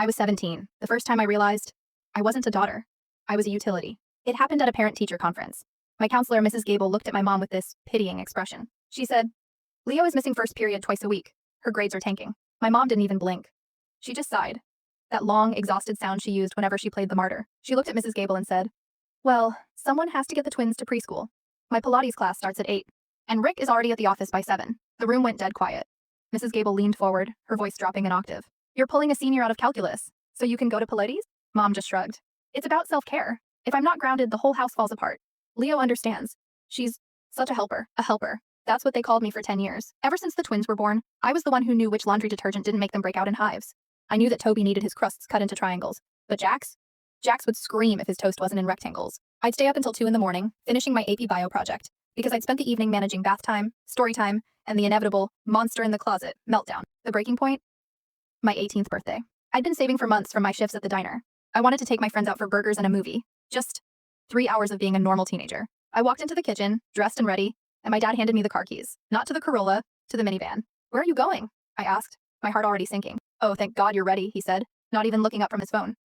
I was 17, the first time I realized I wasn't a daughter. I was a utility. It happened at a parent-teacher conference. My counselor, Mrs. Gable, looked at my mom with this pitying expression. She said, "Leo is missing first period twice a week. Her grades are tanking." My mom didn't even blink. She just sighed. That long, exhausted sound she used whenever she played the martyr. She looked at Mrs. Gable and said, "Well, someone has to get the twins to preschool. My Pilates class starts at 8, and Rick is already at the office by 7. The room went dead quiet. Mrs. Gable leaned forward, her voice dropping an octave. "You're pulling a senior out of calculus, so you can go to Pilates?" Mom just shrugged. "It's about self-care. If I'm not grounded, the whole house falls apart. Leo understands. She's such a helper, a helper. That's what they called me for 10 years. Ever since the twins were born, I was the one who knew which laundry detergent didn't make them break out in hives. I knew that Toby needed his crusts cut into triangles, but Jax would scream if his toast wasn't in rectangles. I'd stay up until 2 in the morning, finishing my AP bio project, because I'd spent the evening managing bath time, story time, and the inevitable monster in the closet meltdown. The breaking point? My 18th birthday. I'd been saving for months from my shifts at the diner. I wanted to take my friends out for burgers and a movie. Just 3 hours of being a normal teenager. I walked into the kitchen, dressed and ready, and my dad handed me the car keys. Not to the Corolla, to the minivan. "Where are you going?" I asked, my heart already sinking. "Oh, thank God you're ready," he said, not even looking up from his phone.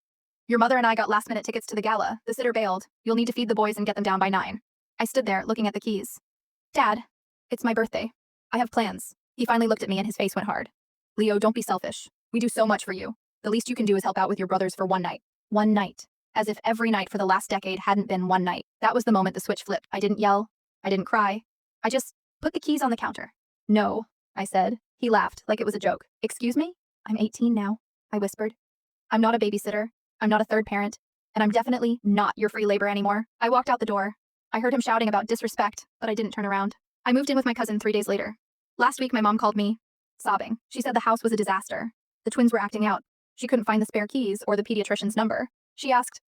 "Your mother and I got last-minute tickets to the gala. The sitter bailed. You'll need to feed the boys and get them down by 9. I stood there, looking at the keys. "Dad, it's my birthday. I have plans." He finally looked at me and his face went hard. "Leo, don't be selfish. We do so much for you. The least you can do is help out with your brothers for one night." One night. As if every night for the last decade hadn't been one night. That was the moment the switch flipped. I didn't yell. I didn't cry. I just put the keys on the counter. "No," I said. He laughed, like it was a joke. "Excuse me? I'm 18 now," I whispered. "I'm not a babysitter. I'm not a third parent. And I'm definitely not your free labor anymore." I walked out the door. I heard him shouting about disrespect, but I didn't turn around. I moved in with my cousin 3 days later. Last week, my mom called me, sobbing. She said the house was a disaster. The twins were acting out. She couldn't find the spare keys or the pediatrician's number. She asked,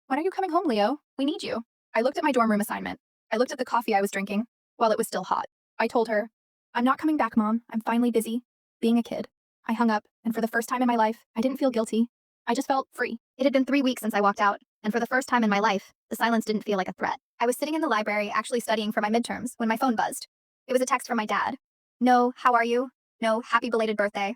"When are you coming home, Leo? We need you." I looked at my dorm room assignment. I looked at the coffee I was drinking while it was still hot. I told her, "I'm not coming back, Mom. I'm finally busy being a kid." I hung up, and for the first time in my life, I didn't feel guilty. I just felt free. It had been 3 weeks since I walked out, and for the first time in my life, the silence didn't feel like a threat. I was sitting in the library actually studying for my midterms when my phone buzzed. It was a text from my dad. "No, how are you? No, happy belated birthday."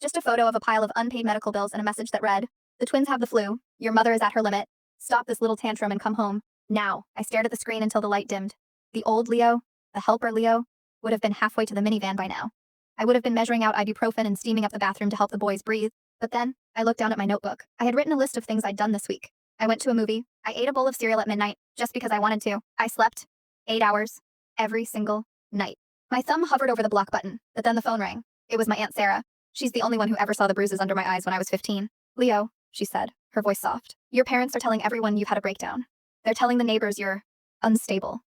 Just a photo of a pile of unpaid medical bills and a message that read, "The twins have the flu. Your mother is at her limit. Stop this little tantrum and come home now." I stared at the screen until the light dimmed. The old Leo, the helper Leo, would have been halfway to the minivan by now. I would have been measuring out ibuprofen and steaming up the bathroom to help the boys breathe. But then, I looked down at my notebook. I had written a list of things I'd done this week. I went to a movie. I ate a bowl of cereal at midnight, just because I wanted to. I slept 8 hours every single night. My thumb hovered over the block button, but then the phone rang. It was my Aunt Sarah. She's the only one who ever saw the bruises under my eyes when I was 15. "Leo," she said, her voice soft. "Your parents are telling everyone you've had a breakdown. They're telling the neighbors you're unstable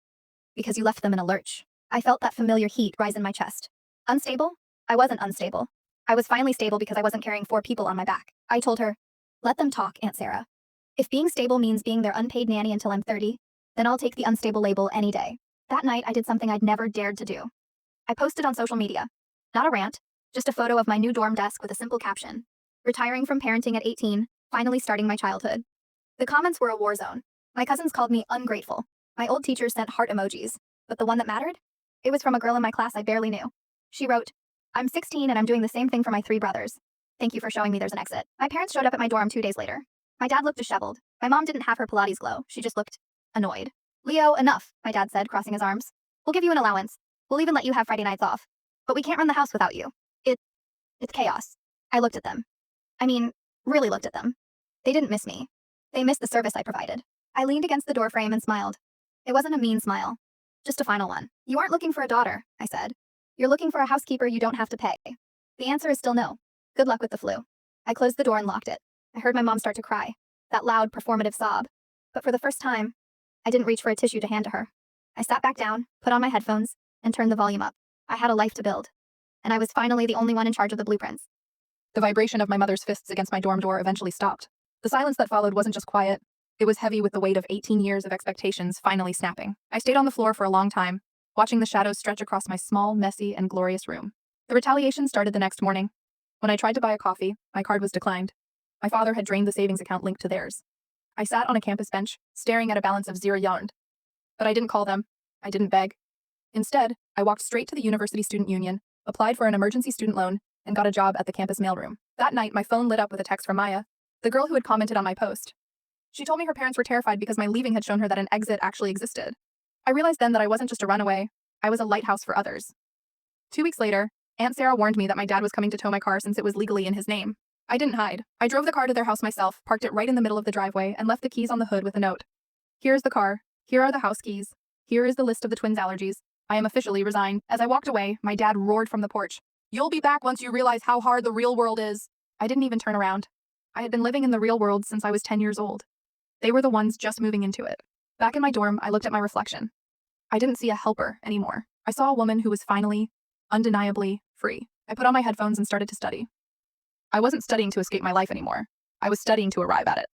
because you left them in a lurch." I felt that familiar heat rise in my chest. Unstable? I wasn't unstable. I was finally stable because I wasn't carrying 4 people on my back. I told her, "Let them talk, Aunt Sarah. If being stable means being their unpaid nanny until I'm 30, then I'll take the unstable label any day." That night, I did something I'd never dared to do. I posted on social media. Not a rant, just a photo of my new dorm desk with a simple caption. "Retiring from parenting at 18, finally starting my childhood." The comments were a war zone. My cousins called me ungrateful. My old teachers sent heart emojis. But the one that mattered? It was from a girl in my class I barely knew. She wrote, "I'm 16 and I'm doing the same thing for my 3 brothers. Thank you for showing me there's an exit." My parents showed up at my dorm 2 days later. My dad looked disheveled. My mom didn't have her Pilates glow. She just looked annoyed. "Leo, enough," my dad said, crossing his arms. "We'll give you an allowance. We'll even let you have Friday nights off. But we can't run the house without you. It's chaos." I looked at them. I mean, really looked at them. They didn't miss me. They missed the service I provided. I leaned against the doorframe and smiled. It wasn't a mean smile. Just a final one. "You aren't looking for a daughter," I said. "You're looking for a housekeeper you don't have to pay. The answer is still no. Good luck with the flu." I closed the door and locked it. I heard my mom start to cry. That loud, performative sob. But for the first time, I didn't reach for a tissue to hand to her. I sat back down, put on my headphones, and turned the volume up. I had a life to build. And I was finally the only one in charge of the blueprints. The vibration of my mother's fists against my dorm door eventually stopped. The silence that followed wasn't just quiet. It was heavy with the weight of 18 years of expectations finally snapping. I stayed on the floor for a long time, watching the shadows stretch across my small, messy, and glorious room. The retaliation started the next morning. When I tried to buy a coffee, my card was declined. My father had drained the savings account linked to theirs. I sat on a campus bench, staring at a balance of 0 yarned. But I didn't call them. I didn't beg. Instead, I walked straight to the University Student Union, applied for an emergency student loan, and got a job at the campus mailroom. That night, my phone lit up with a text from Maya. The girl who had commented on my post. She told me her parents were terrified because my leaving had shown her that an exit actually existed. I realized then that I wasn't just a runaway, I was a lighthouse for others. 2 weeks later, Aunt Sarah warned me that my dad was coming to tow my car since it was legally in his name. I didn't hide. I drove the car to their house myself, parked it right in the middle of the driveway, and left the keys on the hood with a note. Here's the car. Here are the house keys. Here is the list of the twins' allergies. I am officially resigned. As I walked away, my dad roared from the porch. You'll be back once you realize how hard the real world is. I didn't even turn around. I had been living in the real world since I was 10 years old. They were the ones just moving into it. Back in my dorm, I looked at my reflection. I didn't see a helper anymore. I saw a woman who was finally, undeniably, free. I put on my headphones and started to study. I wasn't studying to escape my life anymore. I was studying to arrive at it.